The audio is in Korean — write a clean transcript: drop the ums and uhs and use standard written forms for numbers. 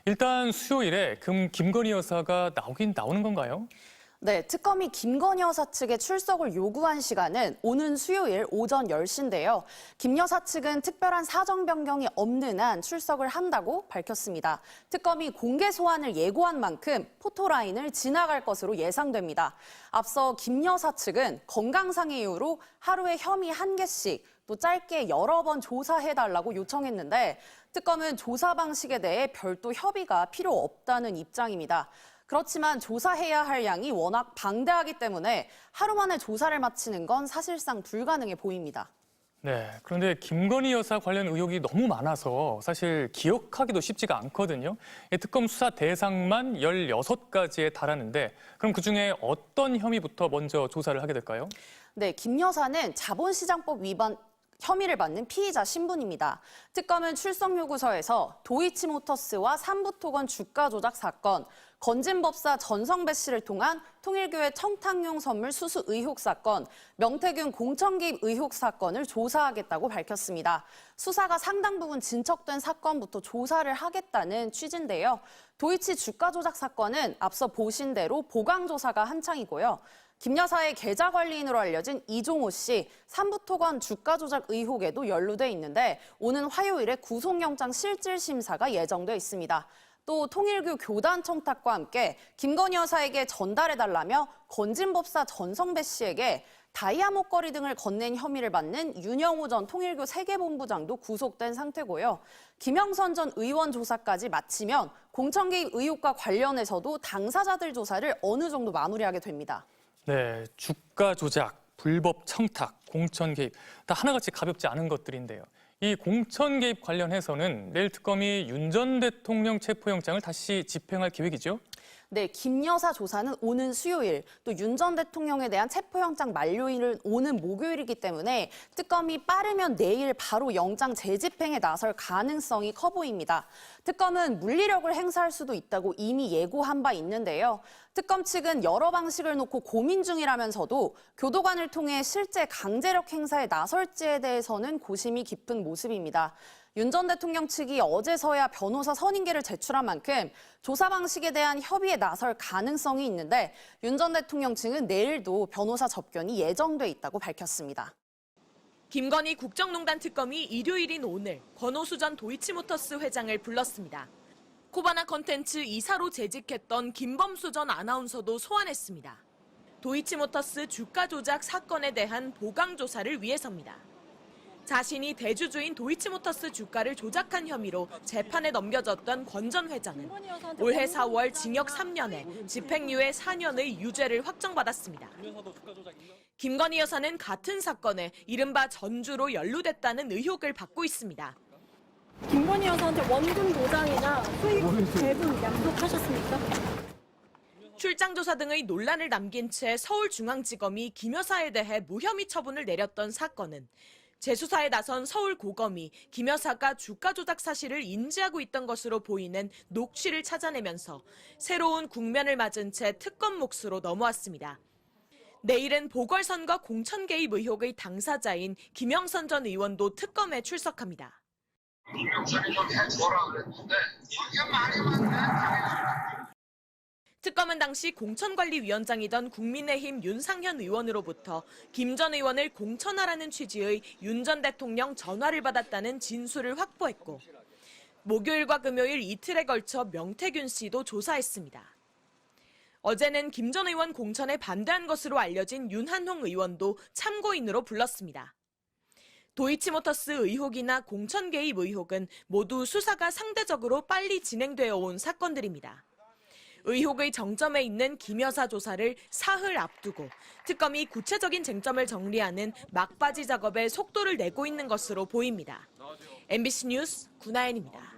일단 수요일에 김건희 여사가 나오긴 나오는 건가요? 네, 특검이 김건희 여사 측에 출석을 요구한 시간은 오는 수요일 오전 10시인데요. 김 여사 측은 특별한 사정 변경이 없는 한 출석을 한다고 밝혔습니다. 특검이 공개 소환을 예고한 만큼 포토라인을 지나갈 것으로 예상됩니다. 앞서 김 여사 측은 건강상의 이유로 하루에 혐의 1개씩 또 짧게 여러 번 조사해달라고 요청했는데 특검은 조사 방식에 대해 별도 협의가 필요 없다는 입장입니다. 그렇지만 조사해야 할 양이 워낙 방대하기 때문에 하루 만에 조사를 마치는 건 사실상 불가능해 보입니다. 네, 그런데 김건희 여사 관련 의혹이 너무 많아서 사실 기억하기도 쉽지가 않거든요. 특검 수사 대상만 16가지에 달하는데 그럼 그중에 어떤 혐의부터 먼저 조사를 하게 될까요? 네, 김 여사는 자본시장법 위반 혐의를 받는 피의자 신분입니다. 특검은 출석 요구서에서 도이치모터스와 삼부토건 주가 조작 사건, 건진법사 전성배 씨를 통한 통일교회 청탁용 선물 수수 의혹 사건, 명태균 공천 개입 의혹 사건을 조사하겠다고 밝혔습니다. 수사가 상당 부분 진척된 사건부터 조사를 하겠다는 취지인데요. 도이치 주가 조작 사건은 앞서 보신 대로 보강 조사가 한창이고요. 김 여사의 계좌 관리인으로 알려진 이종호 씨, 삼부토건 주가 조작 의혹에도 연루돼 있는데 오는 화요일에 구속영장 실질 심사가 예정돼 있습니다. 또 통일교 교단 청탁과 함께 김건희 여사에게 전달해달라며 건진법사 전성배 씨에게 다이아 목걸이 등을 건넨 혐의를 받는 윤영호 전 통일교 세계본부장도 구속된 상태고요. 김영선 전 의원 조사까지 마치면 공천 개입 의혹과 관련해서도 당사자들 조사를 어느 정도 마무리하게 됩니다. 네, 주가 조작, 불법 청탁, 공천 개입 다 하나같이 가볍지 않은 것들인데요. 이 공천 개입 관련해서는 내일 특검이 윤 전 대통령 체포영장을 다시 집행할 계획이죠? 네, 김 여사 조사는 오는 수요일, 또 윤 전 대통령에 대한 체포영장 만료일은 오는 목요일이기 때문에 특검이 빠르면 내일 바로 영장 재집행에 나설 가능성이 커 보입니다. 특검은 물리력을 행사할 수도 있다고 이미 예고한 바 있는데요. 특검 측은 여러 방식을 놓고 고민 중이라면서도 교도관을 통해 실제 강제력 행사에 나설지에 대해서는 고심이 깊은 모습입니다. 윤 전 대통령 측이 어제서야 변호사 선임계를 제출한 만큼 조사 방식에 대한 협의에 나설 가능성이 있는데 윤 전 대통령 측은 내일도 변호사 접견이 예정돼 있다고 밝혔습니다. 김건희 국정농단 특검이 일요일인 오늘 권오수 전 도이치모터스 회장을 불렀습니다. 코바나 컨텐츠 이사로 재직했던 김범수 전 아나운서도 소환했습니다. 도이치모터스 주가 조작 사건에 대한 보강 조사를 위해서입니다. 자신이 대주주인 도이치모터스 주가를 조작한 혐의로 재판에 넘겨졌던 권 전 회장은 올해 4월 징역 3년에 집행유예 4년의 유죄를 확정받았습니다. 김건희 여사는 같은 사건에 이른바 전주로 연루됐다는 의혹을 받고 있습니다. 김건희 여사한테 원금 보장이나 수익 배분 약속하셨습니까? 출장 조사 등의 논란을 남긴 채 서울중앙지검이 김 여사에 대해 무혐의 처분을 내렸던 사건은 재수사에 나선 서울고검이 김 여사가 주가 조작 사실을 인지하고 있던 것으로 보이는 녹취를 찾아내면서 새로운 국면을 맞은 채 특검 몫으로 넘어왔습니다. 내일은 보궐선거 공천 개입 의혹의 당사자인 김영선 전 의원도 특검에 출석합니다. 김영선이 좀 해줘라 그랬는데 이게 말이 많네. 특검은 당시 공천관리위원장이던 국민의힘 윤상현 의원으로부터 김 전 의원을 공천하라는 취지의 윤 전 대통령 전화를 받았다는 진술을 확보했고 목요일과 금요일 이틀에 걸쳐 명태균 씨도 조사했습니다. 어제는 김 전 의원 공천에 반대한 것으로 알려진 윤한홍 의원도 참고인으로 불렀습니다. 도이치모터스 의혹이나 공천 개입 의혹은 모두 수사가 상대적으로 빨리 진행되어 온 사건들입니다. 의혹의 정점에 있는 김 여사 조사를 사흘 앞두고 특검이 구체적인 쟁점을 정리하는 막바지 작업에 속도를 내고 있는 것으로 보입니다. MBC 뉴스 구나연입니다.